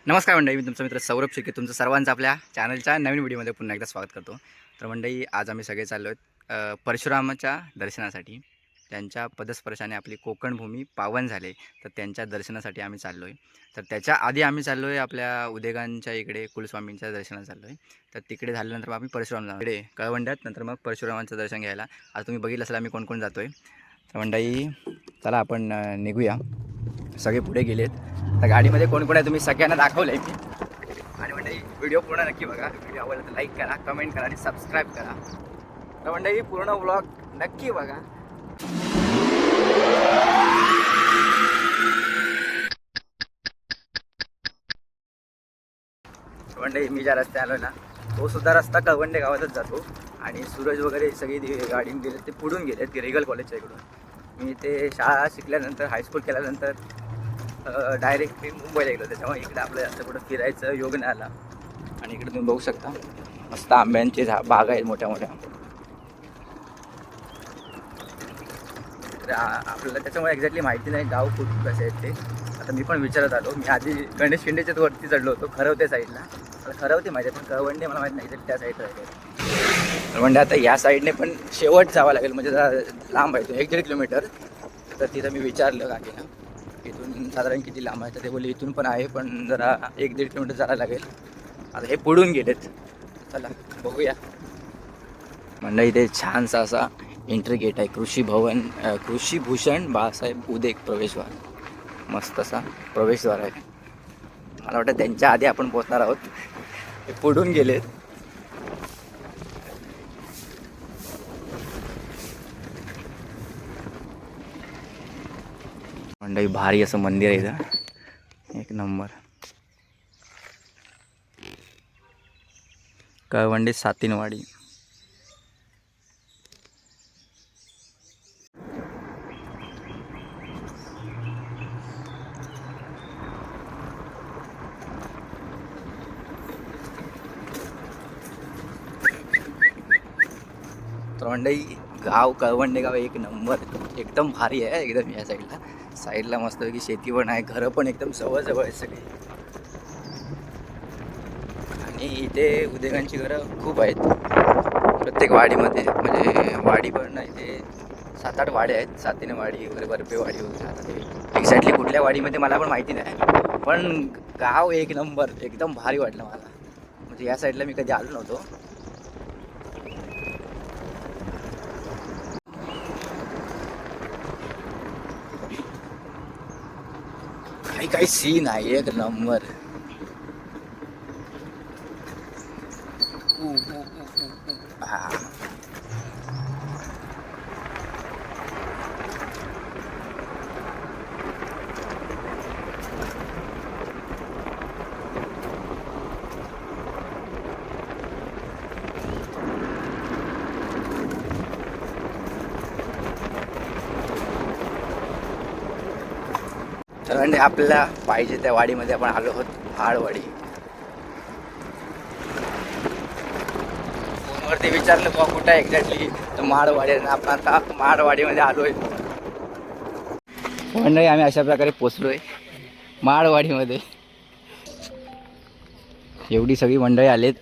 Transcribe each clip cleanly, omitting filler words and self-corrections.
नमस्कार मंडळी, मी तुमचा मित्र सौरभ शेके तुमचं सर्वांचं आपल्या चॅनलच्या नवीन व्हिडिओमध्ये पुन्हा एकदा स्वागत करतो. तर मंडळी, आज आम्ही सगळे चाललो आहेत परशुरामाच्या दर्शनासाठी. त्यांच्या पदस्पर्शाने आपली कोकण भूमी पावन झाले, तर त्यांच्या दर्शनासाठी आम्ही चाललो आहे. तर त्याच्या आधी आम्ही चाललो आहे आपल्या उदेगांच्या इकडे कुलस्वामींच्या दर्शनाला चाललो आहे. तर तिकडे झाल्यानंतर आम्ही परशुराम जाऊ इकडे कळवंड्यात, नंतर मग परशुरामांचं दर्शन घ्यायला. आज तुम्ही बघितलं असेल आम्ही कोण कोण जातो आहे. तर मंडळी, चला आपण निघूया. सगळे पुढे गेलेत. तर गाडीमध्ये कोण कोण आहे तुम्ही सगळ्यांना दाखवलं आहे मी. आणि मंडळी, व्हिडिओ पूर्ण नक्की बघा. व्हिडिओ आवडला तर लाईक करा, कमेंट करा आणि सबस्क्राईब करा. तर मंडळी, पूर्ण व्लॉग नक्की बघा. मंडळी, मी ज्या रस्त्याने आलो ना, तो सुद्धा रस्ता कळवंडे गावातच जातो. आणि सूरज वगैरे सगळी गाडीने गेले, ते पुढून गेलेत की रेगल कॉलेजच्या इकडून. मी ते शाळा शिकल्यानंतर, हायस्कूल केल्यानंतर डायरेक्ट मी मुंबईला गेलो. त्याच्यामुळे इकडे आपलं जास्त कुठं फिरायचं योग नाही आला. आणि इकडे तुम्ही बघू शकता मस्त आंब्यांचे बाग आहेत मोठ्या मोठ्या. तर आपल्याला त्याच्यामुळे एक्झॅक्टली माहिती नाही गाव कुठून कसे आहेत ते. आता मी पण विचारत आलो. मी आधी गणेश खिंडीच्याच वरती चढलो होतो, खरवते साईडला. मला खरवते माहिती आहे, पण कळवंडे मला माहीत नाही त्या साईडला आहे. कळवंडे आता या साईडने पण शेवट जावं लागेल, म्हणजे जरा लांब आहे तो, 1-1.5 किलोमीटर. तर तिथं मी विचारलं काकीला इथून साधारण किती लांब आहे. तर ते बोलले इथून पण आहे, पण जरा 1-1.5 किलोमीटर जायला लागेल. आता हे पुढून गेलेत, चला बघूया. म्हणलं इथे छानसा असा एंट्री गेट आहे, कृषीभूषण बाळासाहेब उदेक प्रवेशद्वार. मस्त असा प्रवेशद्वार आहे. मला वाटतं त्यांच्या आधी आपण पोहोचणार आहोत. हे पुढून गेलेत. मंडळी, भारी असं मंदिर आहे इथं, एक नंबर. कळवंडे सातीनवाडी. तर मंडळी, गाव कळवंडे गाव एक नंबर, एकदम भारी आहे एकदम. या साईडला मस्तपैकी शेती पण आहे, घरं पण एकदम जवळ आहेत सगळे. आणि इथे उद्योगांची घरं खूप आहेत प्रत्येक वाडीमध्ये. म्हणजे वाडी पण नाही, ते 7-8 वाड्या आहेत. सातीने वाडी वगैरे, बर्फेवाडी वगैरे. आता ते एक्झॅक्टली कुठल्या वाडीमध्ये मला पण माहिती नाही, पण गाव एक नंबर, एकदम भारी वाटलं मला. म्हणजे या साईडला मी कधी आलो नव्हतो. काही सीन आहे एक नंबर. हा, तर म्हणजे आपल्याला पाहिजे त्या वाडीमध्ये आपण आलो आहोत, हाडवाडी. फोनवरती विचारलं बा कुठं आहे एक्झॅक्टली, तर माडवाडी. आपण आता माडवाडीमध्ये आलोय. मंडळी, आम्ही अशा प्रकारे पोचलोय माडवाडीमध्ये. एवढी सगळी मंडळी आलेत.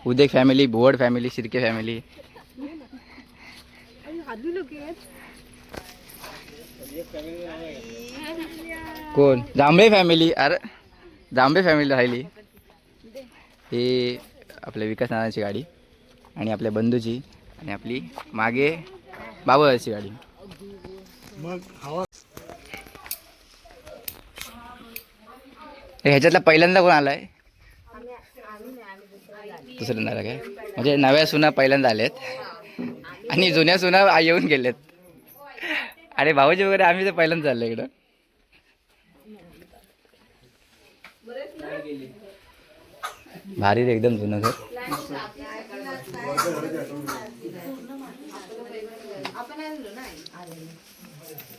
Udek family, Bhuvad family, Shirke family. कोण? जांभळे फॅमिली. अरे जांभळे फॅमिली राहिली. हे आपल्या विकास नानाची गाडी, आणि आपल्या बंधूची, आणि आपली मागे बाबाची गाडी. ह्याच्यातला पहिल्यांदा कोण आलाय? दुसऱ्यांदा आला काय? म्हणजे नव्या सुना पहिल्यांदा आल्यात आणि जुन्या सुना येऊन गेल्यात. अरे भाऊजी वगैरे आम्ही तर पहिल्यांदा चाललो इकडं. भारी रे, एकदम जुनं घर.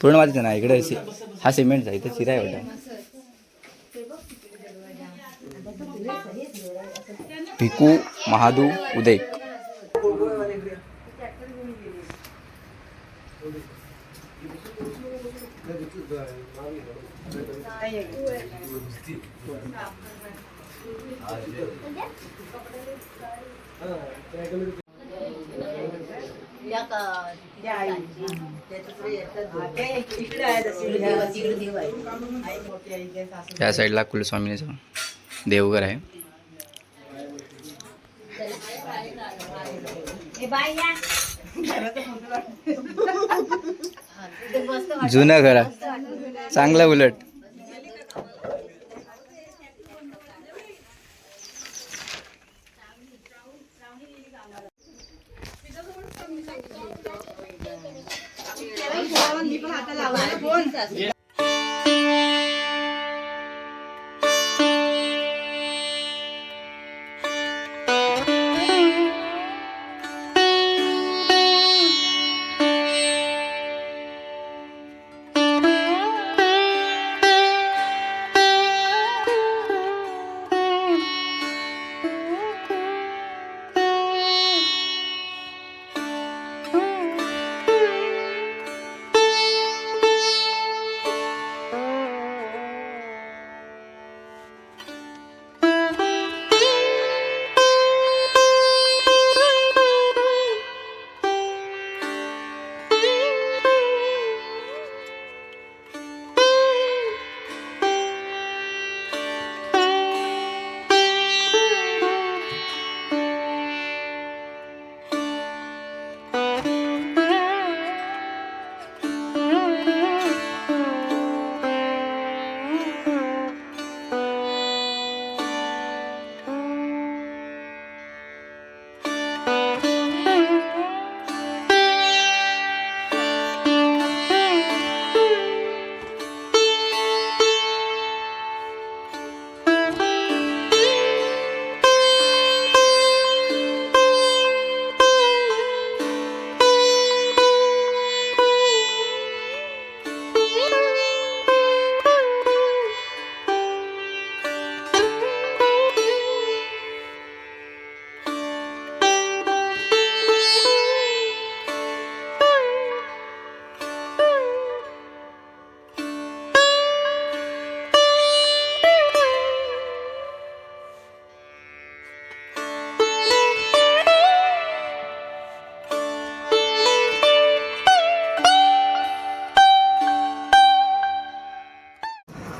पूर्ण वाटतं ना इकडे. हा सिमेंटचा, इथे चिरा आहे वाटतं. भिकू महादू उदेक. त्या साईडला कुलस्वामीचं देवघर आहे. जुनं घर चांगलं उलट.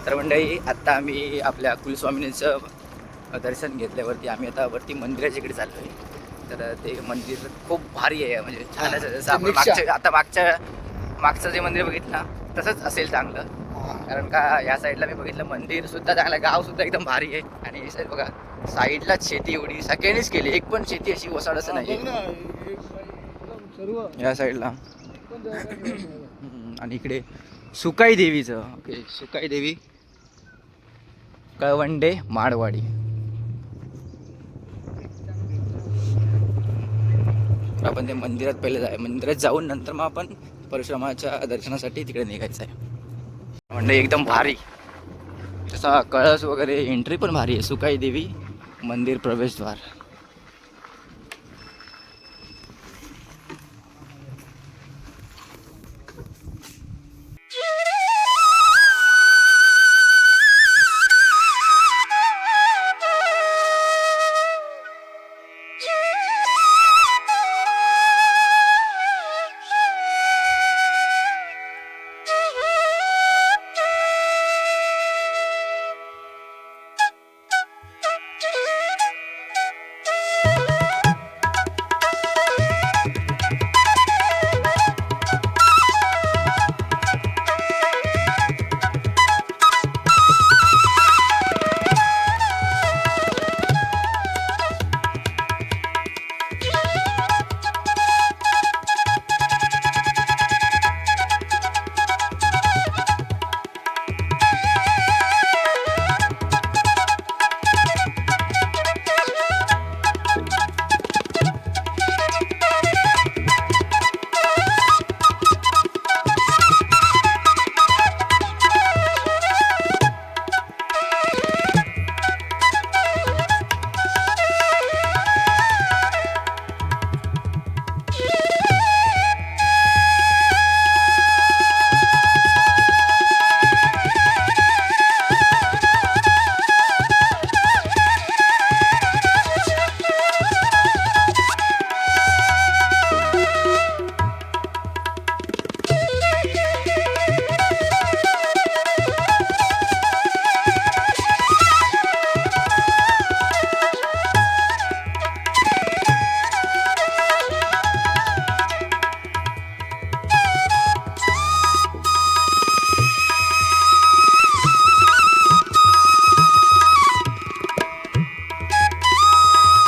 तर मंडळी आत्ता आम्ही आपल्या कुलस्वामिनीचं दर्शन घेतल्यावरती आम्ही आता वरती मंदिराच्या इकडे चाललो आहे. तर ते मंदिर खूप भारी आहे, म्हणजे छान आहे. जसं आपण मागचं जे मंदिर बघितलं तसंच असेल चांगलं, कारण का या साईडला मी बघितलं मंदिर सुद्धा चांगलं, गाव सुद्धा एकदम भारी आहे. आणि ही साईड बघा, साईडलाच शेती एवढी सगळ्यांनीच केली, एक पण शेती अशी वसाड असं नाही या साईडला. आणि इकडे सुकाई देवीचं, ओके, सुकाई देवी कळवंडे माडवाडी. आपण ते मंदिरात पहिले मंदिरात जाऊन नंतर मग आपण परशुरामाच्या दर्शनासाठी तिकडे निघायचं आहे. म्हणजे एकदम भारी, तसा कळस वगैरे, एंट्री पण भारी आहे. सुकाई देवी मंदिर प्रवेशद्वार.